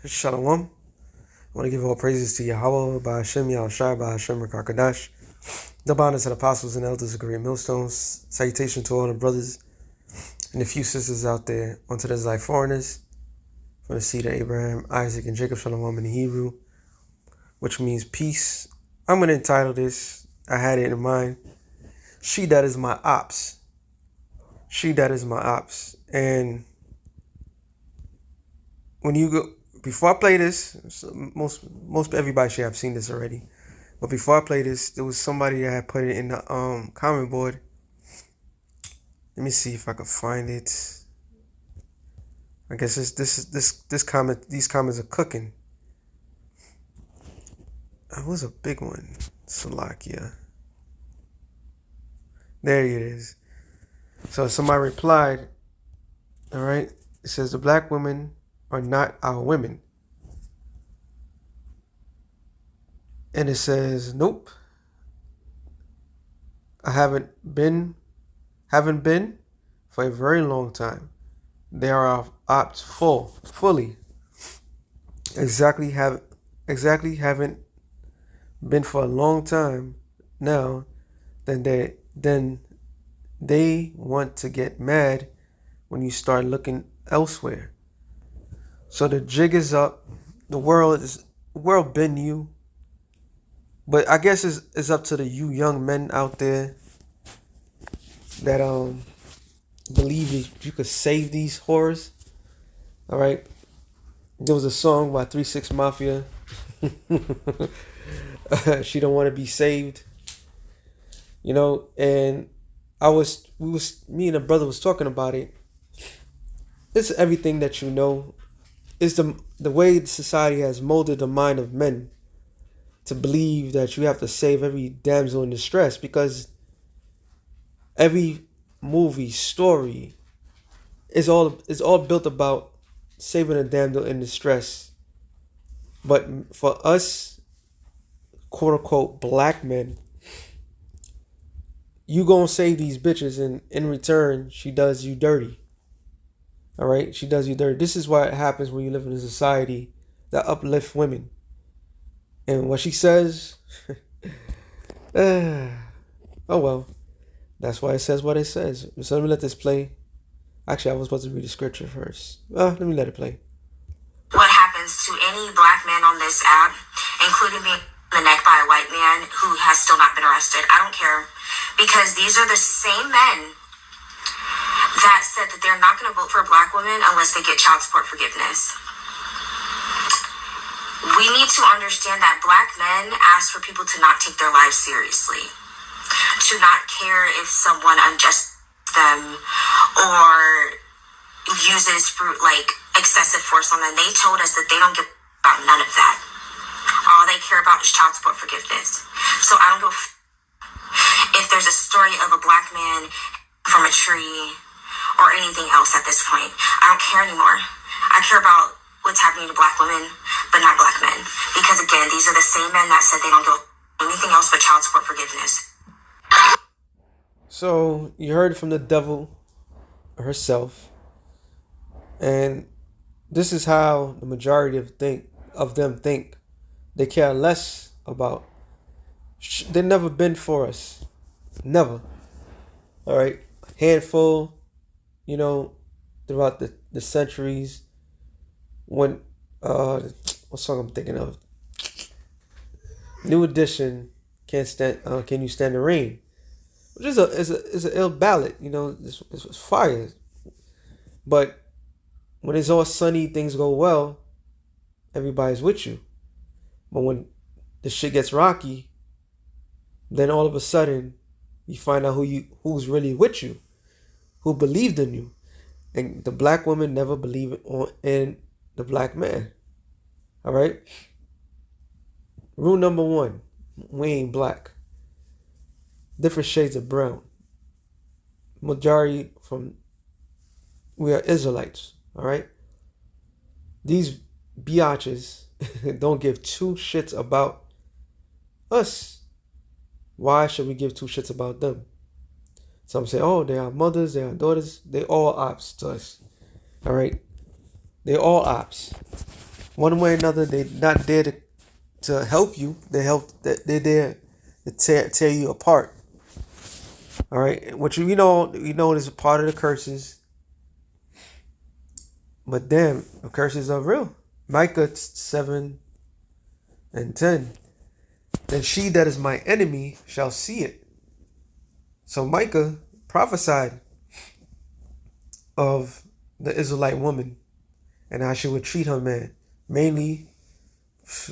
Shalom. I want to give all praises to Yahweh, by Hashem, Yahushua, by Hashem, Rakakadash. Double honor to the apostles and elders of great millstones. Salutation to all the brothers and the few sisters out there, unto the Zai foreigners, from the seed of Abraham, Isaac, and Jacob, Shalom in the Hebrew, which means peace. I'm going to entitle this, I had it in mind, She That Is My Ops. She That Is My Ops. And when you go, before I play this, most everybody should have seen this already. But before I play this, there was somebody that had put it in the comment board. Let me see if I can find it. I guess this comment, these comments are cooking. It was a big one. Salakia. There it is. So somebody replied, all right, it says the black women are not our women. And it says, nope. I haven't been for a very long time. They are our ops fully. Exactly haven't been for a long time now. Then they want to get mad when you start looking elsewhere. So the jig is up. The world been you. But I guess it's up to the you young men out there that believe you could save these whores. All right. There was a song by 3 6 Mafia. She don't want to be saved. You know, and me and a brother was talking about it. It's everything that you know. It's the way society has molded the mind of men to believe that you have to save every damsel in distress, because every movie story is all built about saving a damsel in distress. But for us, quote unquote, black men, you gonna save these bitches, and in return, she does you dirty. All right, she does you dirty. This is what happens when you live in a society that uplifts women. And what she says, oh well, that's why it says what it says. So let me let this play. Actually, I was supposed to read the scripture first. Let me let it play. What happens to any black man on this app, including being the neck by a white man who has still not been arrested? I don't care, because these are the same men that said that they're not going to vote for black women unless they get child support forgiveness. We need to understand that black men ask for people to not take their lives seriously, to not care if someone unjusts them or uses excessive force on them. They told us that they don't give about none of that. All they care about is child support forgiveness. So I don't give if there's a story of a black man from a tree or anything else at this point. I don't care anymore. I care about what's happening to black women, but not black men. Because again, these are the same men that said they don't give anything else but child support forgiveness. So you heard from the devil herself, and this is how the majority of them think. They care less about. They've never been for us, never. All right, handful. You know, throughout the centuries, when what song I'm thinking of? New Edition, Can You Stand the Rain? Which is an ill ballad, you know, it's fire. But when it's all sunny, things go well, everybody's with you. But when the shit gets rocky, then all of a sudden you find out who's really with you, who believed in you. And the black woman never believed in the black man. All right? Rule number 1, we ain't black. Different shades of brown. Majority we are Israelites. All right? These biatches don't give two shits about us. Why should we give two shits about them? Some say, oh, they are mothers, they are daughters. They all ops to us. All right? They all ops. One way or another, they're not there to help you. They're there to tear you apart. All right, which we know is a part of the curses. But damn, the curses are real. Micah 7:10. Then she that is my enemy shall see it. So Micah prophesied of the Israelite woman and how she would treat her man. Mainly,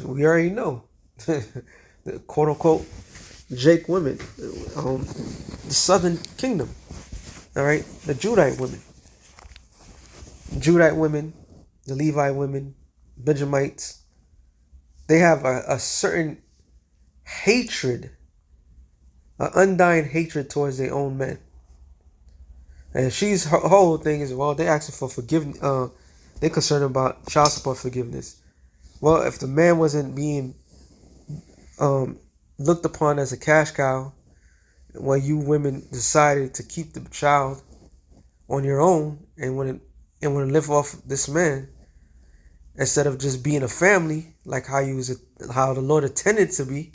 we already know, the quote unquote Jake women, the southern kingdom. All right, the Judite women, the Levite women, Benjamites. They have a certain hatred, an undying hatred towards their own men. And her whole thing is, well, they asking for forgiveness. They're concerned about child support forgiveness. Well, if the man wasn't being looked upon as a cash cow, well, you women decided to keep the child on your own and want to live off this man instead of just being a family like how the Lord intended to be.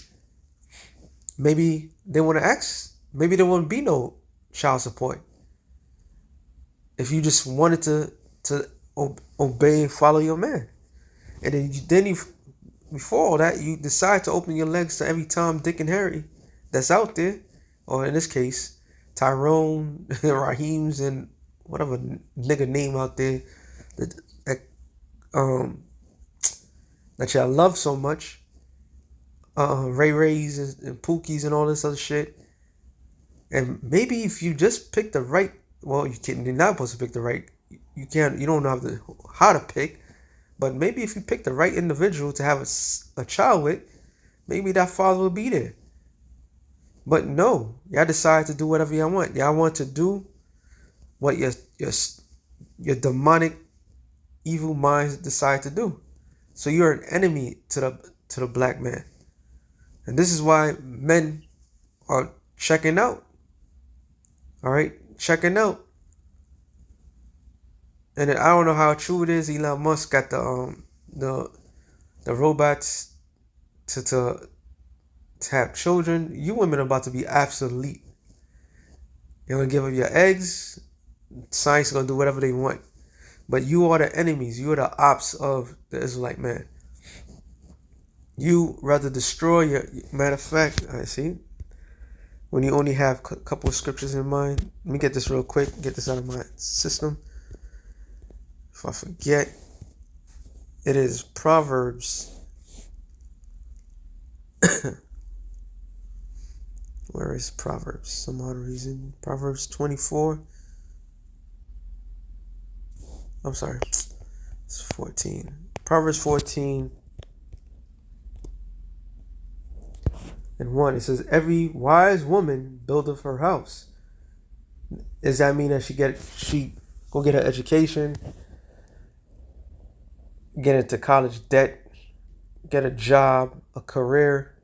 Maybe they want to ask. Maybe there won't be no child support if you just wanted to obey and follow your man. And then before all that, you decide to open your legs to every Tom, Dick, and Harry that's out there, or in this case, Tyrone, Raheem's, and whatever nigga name out there that y'all love so much. Ray Rays and Pookies and all this other shit. And maybe if you just pick the right, well, you're not supposed to pick the right. You don't know how to pick. But maybe if you pick the right individual to have a child with, maybe that father will be there. But no, y'all decide to do whatever y'all want. Y'all want to do what your demonic, evil minds decide to do. So you're an enemy to the black man. And this is why men are checking out. All right, checking out. And I don't know how true it is. Elon Musk got the robots to have children. You women are about to be obsolete. You're gonna give up your eggs. Science is gonna do whatever they want. But you are the enemies. You are the ops of the Israelite man. You rather destroy your. Matter of fact, I see. When you only have a couple of scriptures in mind, let me get this real quick. Get this out of my system. If I forget, it is Proverbs. Where is Proverbs? Some odd reason. Proverbs 24. I'm sorry. It's 14. Proverbs 14 and 1. It says, every wise woman buildeth her house. Does that mean that she go get her education, get into college debt, get a job, a career,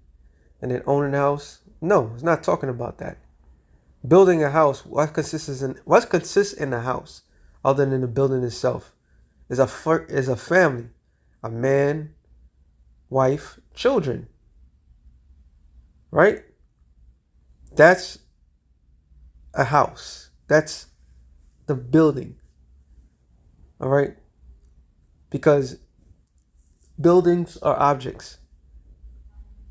and then own a house? No, it's not talking about that. Building a house, what consists in the house other than the building itself? Is a family, a man, wife, children. Right? That's a house. That's the building. All right? Because buildings are objects.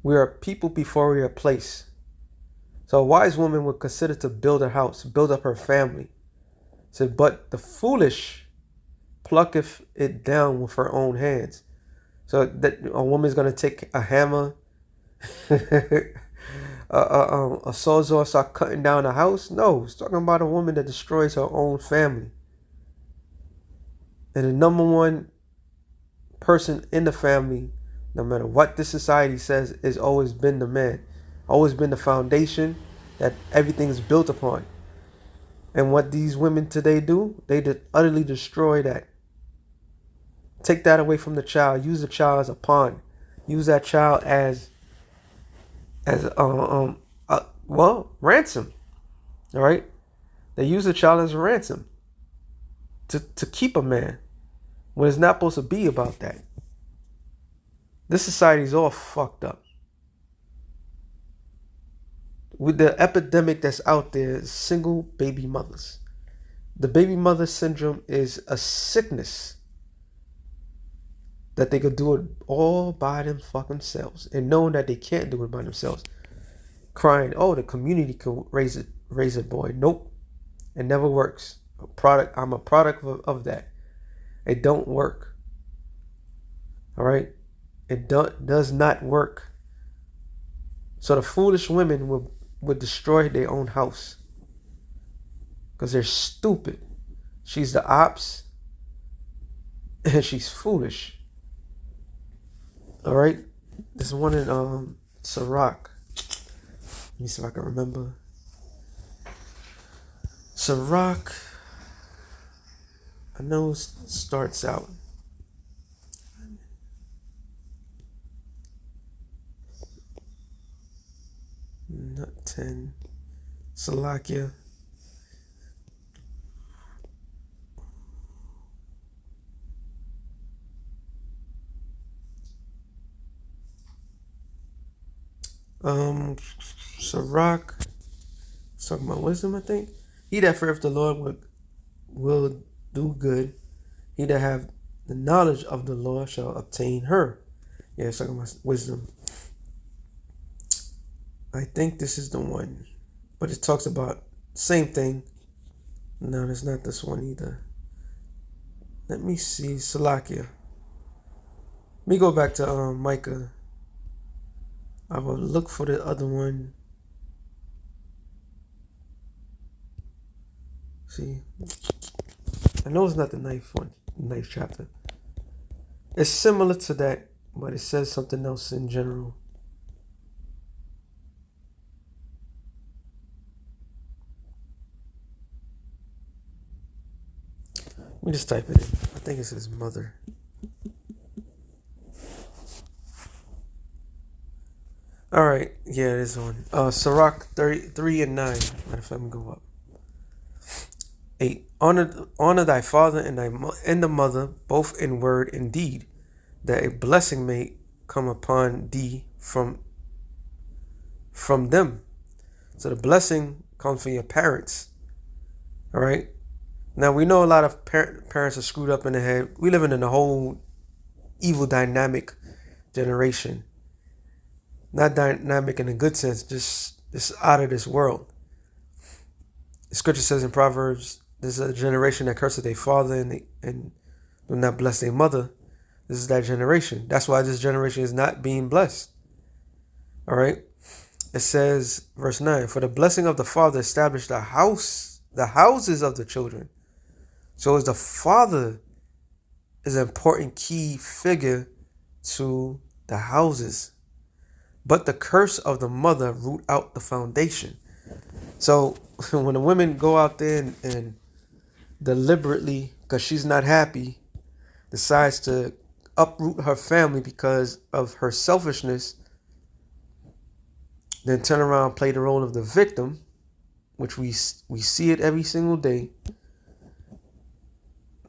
We are people before we are place. So a wise woman would consider to build a house, build up her family. Said, but the foolish plucketh it down with her own hands. So that a woman's going to take a hammer, a sawzall, start cutting down a house? No, it's talking about a woman that destroys her own family. And the number one person in the family, no matter what this society says, has always been the man. Always been the foundation that everything is built upon. And what these women today do, they utterly destroy that. Take that away from the child. Use the child as a pawn. Use that child as ransom. All right? They use the child as a ransom to keep a man when it's not supposed to be about that. This society is all fucked up. With the epidemic that's out there, single baby mothers. The baby mother syndrome is a sickness that they could do it all by them fucking selves, and knowing that they can't do it by themselves, crying, "Oh, the community can raise a boy." Nope, it never works. I'm a product of that. It don't work. All right, it does not work. So the foolish women would destroy their own house because they're stupid. She's the ops, and she's foolish. All right, there's one in Sirach. Let me see if I can remember. Sirach, I know it starts out. Not 10. Salakia. Sirach, talking about wisdom, I think. He that feareth the Lord will do good. He that have the knowledge of the Lord shall obtain her. Yeah, it's talking about wisdom. I think this is the one, but it talks about same thing. No, that's not this one either. Let me see, Salakia. Let me go back to Micah. I will look for the other one. See, I know it's not the ninth chapter. It's similar to that, but it says something else in general. Let me just type it in. I think it says mother. All right, yeah, this one. Sirach 33 and 9. Matter of fact, let me go up. 8. Honor thy father and the mother, both in word and deed, that a blessing may come upon thee from them. So the blessing comes from your parents. All right. Now we know a lot of parents are screwed up in the head. We living in a whole evil dynamic generation. Not dynamic in a good sense, just out of this world. The scripture says in Proverbs, this is a generation that curses their father and do not bless their mother. This is that generation. That's why this generation is not being blessed. All right. It says, verse 9, for the blessing of the father established the houses of the children. So as the father is an important key figure to the houses. But the curse of the mother root out the foundation. So when the women go out there and deliberately, because she's not happy, decides to uproot her family because of her selfishness, then turn around and play the role of the victim, which we see it every single day,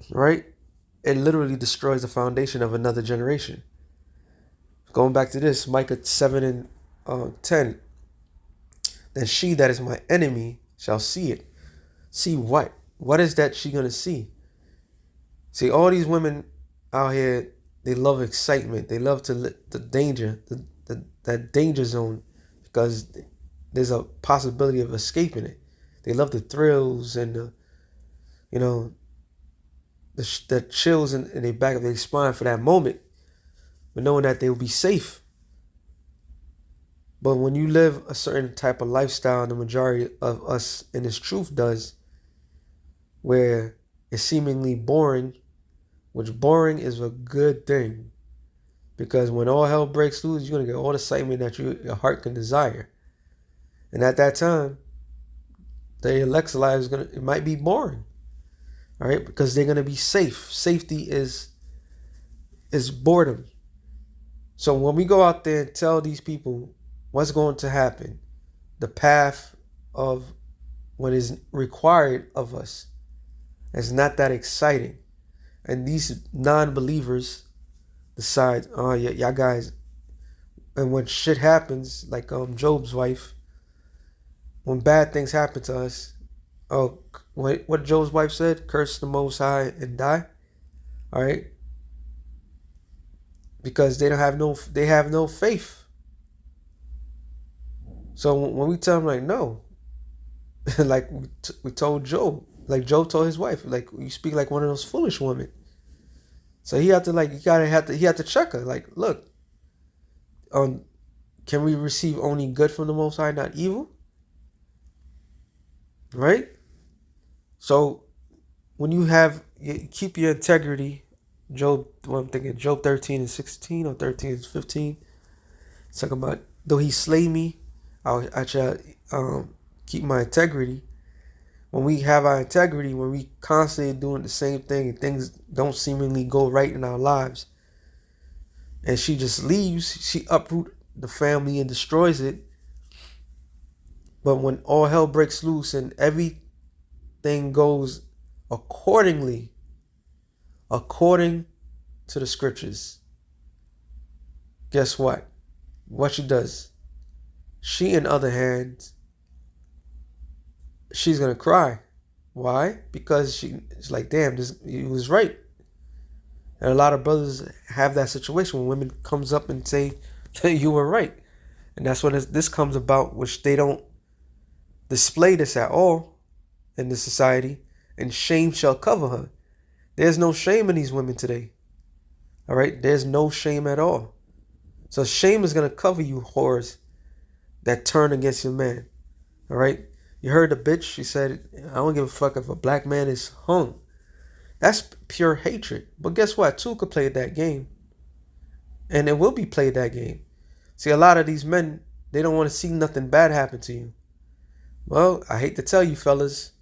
right? It literally destroys the foundation of another generation. Going back to this, Micah 7 and 10. Then she that is my enemy shall see it. See what? What is that she going to see? See, all these women out here, they love excitement. They love the danger, that danger zone, because there's a possibility of escaping it. They love the thrills and the chills in the back of their spine for that moment, but knowing that they will be safe. But when you live a certain type of lifestyle, and the majority of us in this truth does, where it's seemingly boring, which boring is a good thing, because when all hell breaks loose, you're going to get all the excitement that your heart can desire. And at that time, the elect's life it might be boring. All right, because they're going to be safe. Safety is boredom. So when we go out there and tell these people what's going to happen, the path of what is required of us is not that exciting. And these non-believers decide, oh yeah, y'all guys, and when shit happens, like Job's wife, when bad things happen to us, oh, what Job's wife said, curse the Most High and die. All right, because they have no faith. So when we tell them like no, like we told Job, like Job told his wife, like you speak like one of those foolish women. So he had to like he had to check her, like look, can we receive only good from the Most High, not evil? Right? So when you keep your integrity, Job, well, I'm thinking Job 13:16 or 13:15. It's talking about though he slay me, I shall keep my integrity. When we have our integrity, when we constantly doing the same thing and things don't seemingly go right in our lives, and she just leaves, she uproot the family and destroys it. But when all hell breaks loose and everything goes according to the scriptures, guess what? What she does? She, in other hands, she's gonna cry. Why? Because she's like, damn, he was right. And a lot of brothers have that situation when women comes up and say, you were right. And that's what this comes about, which they don't display this at all in the society, and shame shall cover her. There's no shame in these women today. All right? There's no shame at all. So shame is going to cover you whores that turn against your man. All right? You heard the bitch, she said, I don't give a fuck if a black man is hung. That's pure hatred. But guess what? Two could play that game. And it will be played that game. See, a lot of these men, they don't want to see nothing bad happen to you. Well, I hate to tell you, fellas,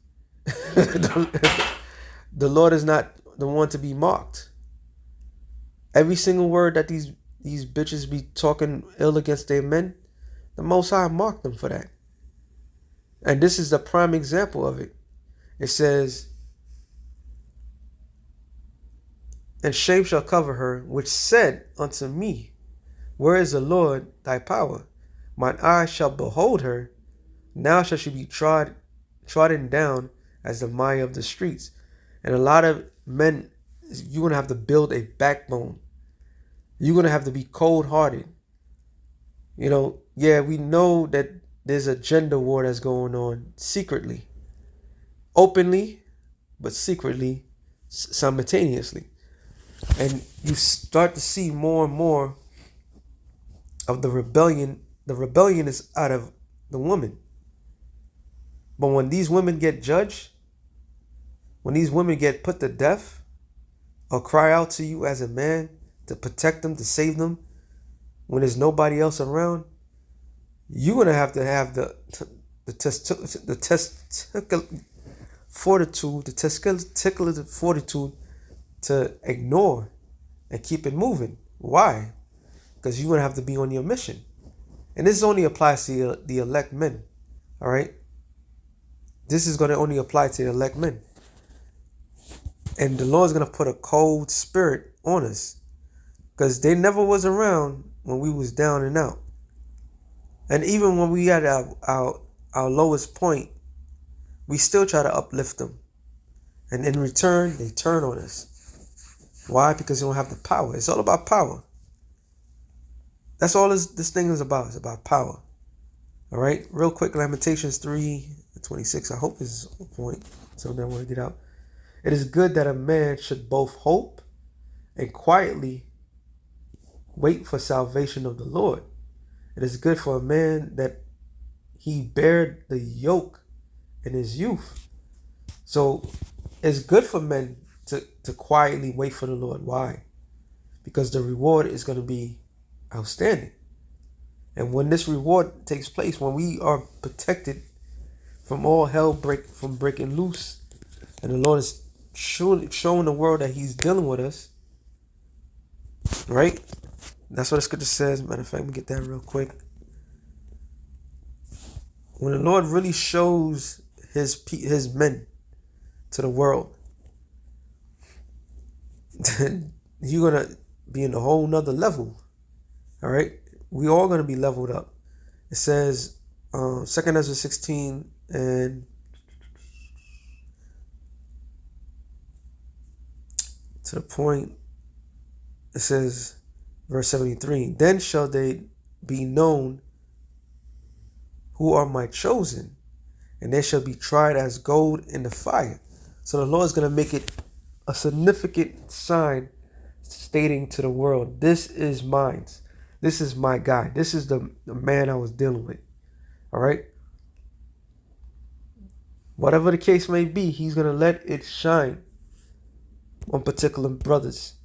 the Lord is not the one to be mocked. Every single word that these bitches be talking ill against their men, the Most High mocked them for that. And this is the prime example of it. It says, and shame shall cover her, which said unto me, where is the Lord thy power? Mine eye shall behold her. Now shall she be trodden down as the mire of the streets. And a lot of men, you're going to have to build a backbone. You're going to have to be cold-hearted. You know, yeah, we know that there's a gender war that's going on secretly. Openly, but secretly, simultaneously. And you start to see more and more of the rebellion. The rebellion is out of the woman. But when these women get judged, when these women get put to death, or cry out to you as a man to protect them, to save them, when there's nobody else around, you're going to have the testicular fortitude to ignore and keep it moving. Why? Because you're going to have to be on your mission. And this only applies to the elect men. All right? This is going to only apply to the elect men. And the Lord's going to put a cold spirit on us. Because they never was around when we was down and out. And even when we at our lowest point, we still try to uplift them. And in return, they turn on us. Why? Because they don't have the power. It's all about power. That's all this thing is about. It's about power. All right? Real quick, Lamentations 3:26. I hope this is on point. Something I want to get out. It is good that a man should both hope and quietly wait for salvation of the Lord. It is good for a man that he bear the yoke in his youth. So it's good for men to quietly wait for the Lord. Why? Because the reward is going to be outstanding. And when this reward takes place, when we are protected from all hell breaking loose, and the Lord is showing the world that he's dealing with us, right? That's what the scripture says. Matter of fact, let me get that real quick. When the Lord really shows his men to the world, then you're gonna be in a whole nother level. All right, we all gonna be leveled up. It says, 2 Ezra 16 and to the point. It says, verse 73. Then shall they be known who are my chosen, and they shall be tried as gold in the fire. So the Lord is gonna make it a significant sign, stating to the world, this is mine. This is my guy. This is the man I was dealing with. All right. Whatever the case may be, he's going to let it shine on particular brothers.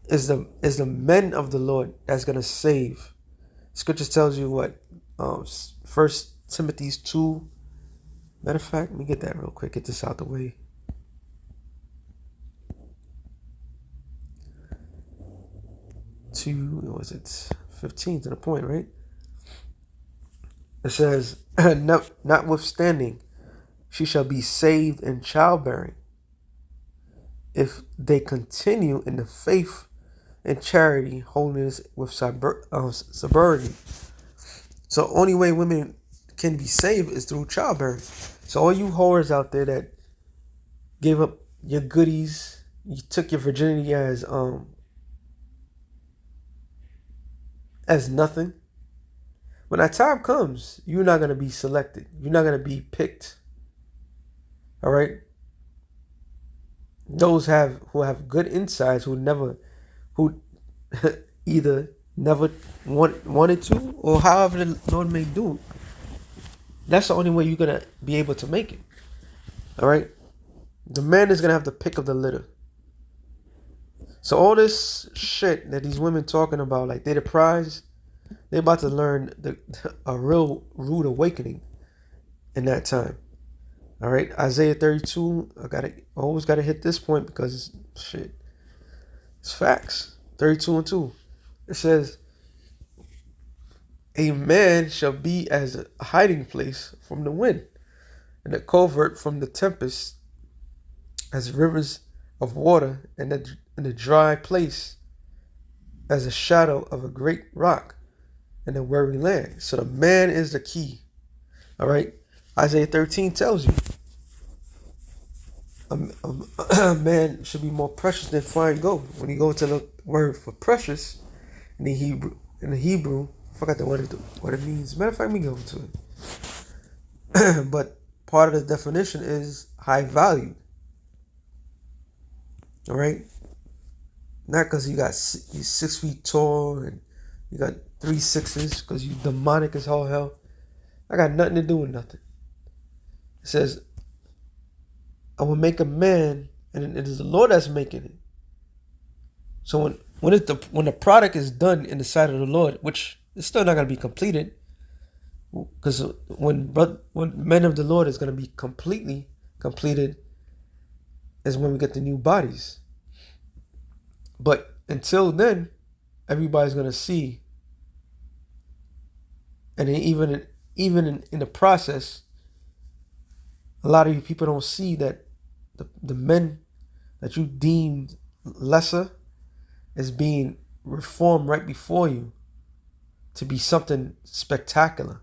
Is the men of the Lord that's going to save. Scripture tells you what? 1 Timothy 2. Matter of fact, let me get that real quick. Get this out the way. What was it? 15 to the point, right? It says, notwithstanding, she shall be saved in childbearing if they continue in the faith and charity, holiness with sobriety. So only way women can be saved is through childbearing. So all you whores out there that gave up your goodies, you took your virginity as nothing. When that time comes, you're not going to be selected. You're not going to be picked. All right? Those who have good insides, who either never wanted to, or however the Lord may do. That's the only way you're going to be able to make it. All right? The man is going to have to pick up the litter. So all this shit that these women talking about, like they're the prize, they're about to learn a real rude awakening in that time. All right, Isaiah 32. I always gotta hit this point because it's facts. 32:2. It says, "A man shall be as a hiding place from the wind, and a covert from the tempest, as rivers of water in a dry place, as a shadow of a great rock in a weary land." So the man is the key. All right. Isaiah 13 tells you a man should be more precious than fine gold. When you go to the word for precious in the Hebrew, I forgot what it means. Matter of fact, let me go to it. But part of the definition is high value. All right. Not because you're 6 feet tall and you got 3 sixes, because you demonic as all hell. I got nothing to do with nothing. It says, I will make a man, and it is the Lord that's making it. So when the product is done in the sight of the Lord, which is still not going to be completed, because when men of the Lord is going to be completely completed is when we get the new bodies. But until then, everybody's going to see, and even in the process, a lot of you people don't see that the men that you deemed lesser is being reformed right before you to be something spectacular.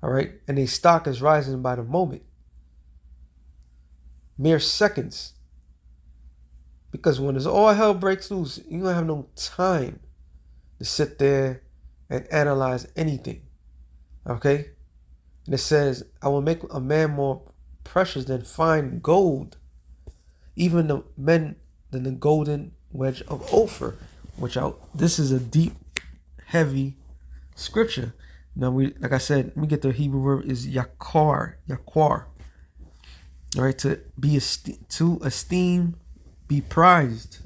All right? And their stock is rising by the moment. Mere seconds. Because when all hell breaks loose, you don't have no time to sit there and analyze anything. Okay? And it says, I will make a man more precious than fine gold, even than the golden wedge of Ophir. This is a deep, heavy scripture. Now like I said, let me get the Hebrew word is yakar. All right, to esteem, be prized.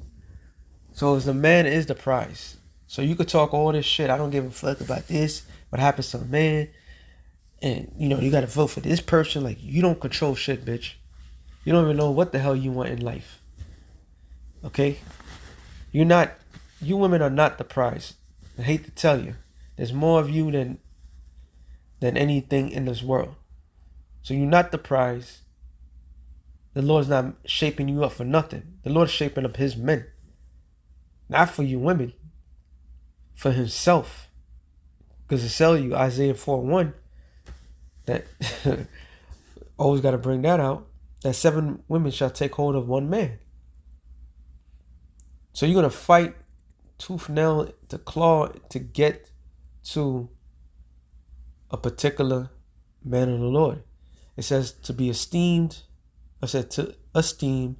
So as the man is the prize. So you could talk all this shit. I don't give a fuck about this. What happens to a man? And, you got to vote for this person. Like, you don't control shit, bitch. You don't even know what the hell you want in life. Okay? You women are not the prize. I hate to tell you. There's more of you than anything in this world. So you're not the prize. The Lord's not shaping you up for nothing. The Lord's shaping up his men. Not for you women. For himself. Because to tell you, Isaiah 4:1, that always got to bring that out, that 7 women shall take hold of 1 man. So you're going to fight tooth nail to claw to get to a particular man of the Lord. It says to be esteemed. I said to esteem,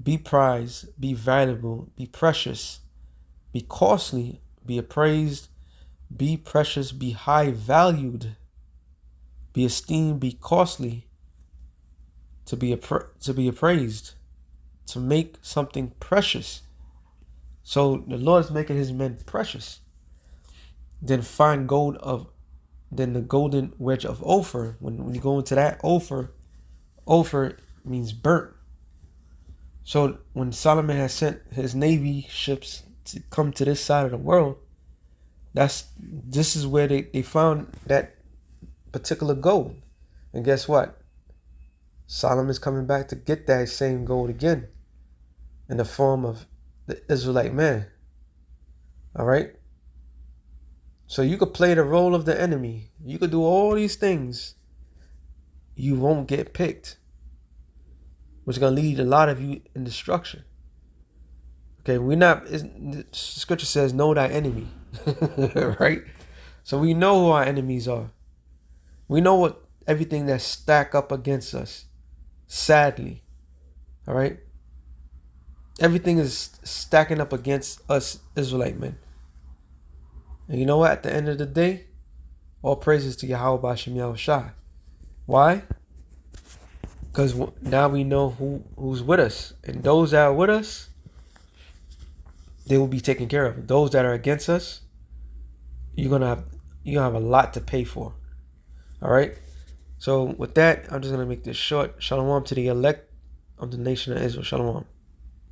be prized, be valuable, be precious, be costly, be appraised, be precious, be high valued, be esteemed, be costly, to be appraised, to make something precious. So the Lord is making his men precious. Then fine gold then the golden wedge of Ophir. When you go into that, Ophir means burnt. So when Solomon has sent his navy ships to come to this side of the world, this is where they found that particular gold. And guess what? Solomon's coming back to get that same gold again in the form of the Israelite man. All right? So you could play the role of the enemy. You could do all these things. You won't get picked, which is going to lead a lot of you in destruction. Okay, scripture says, know thy enemy. Right? So we know who our enemies are. We know what everything that stack up against us. Sadly. All right? Everything is stacking up against us Israelite men. And you know what? At the end of the day, all praises to Yahweh B'Shem Yahushua. Why? Because now we know who's with us. And those that are with us, they will be taken care of. Those that are against us, you're gonna have a lot to pay for. All right? So with that, I'm just going to make this short. Shalom to the elect of the nation of Israel. Shalom.